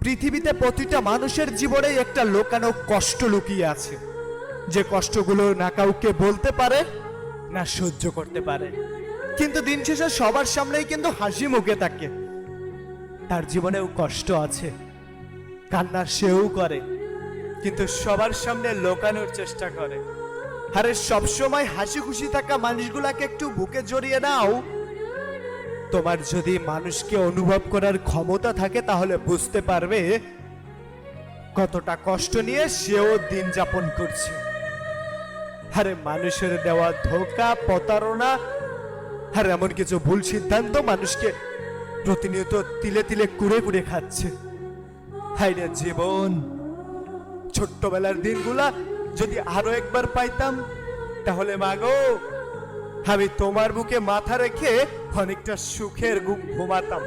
পৃথিবীতে প্রতিটা মানুষের জীবনে একটা লুকানো কষ্ট লুকিয়ে আছে, যে কষ্টগুলো না কাউকে বলতে পারে না সহ্য করতে পারে, কিন্তু দিন শেষে সবার সামনেই কিন্তু হাসি মুখে থাকে। তার জীবনেও কষ্ট আছে, কান্না সেও করে, কিন্তু সবার সামনে লুকানোর চেষ্টা করে। আরে সবসময় হাসি খুশি থাকা মানুষগুলাকে একটু বুকে জড়িয়ে নাও। তোমার যদি মানুষকে অনুভব করার ক্ষমতা থাকে তাহলে বুঝতে পারবে কতটা কষ্ট নিয়ে সেও দিন যাপন করছে। আরে মানুষের দেওয়া ধোঁকা, প্রতারণা আর এমন কিছু ভুল সিদ্ধান্ত মানুষকে প্রতিনিয়ত তিলে তিলে কুড়ে কুড়ে খাচ্ছে। হায়রে জীবন, ছোট্টবেলার দিনগুলা যদি আরো একবার পাইতাম তাহলে মাগো আমি তোমার বুকে মাথা রেখে অনেকটা সুখের ঘুমাতাম।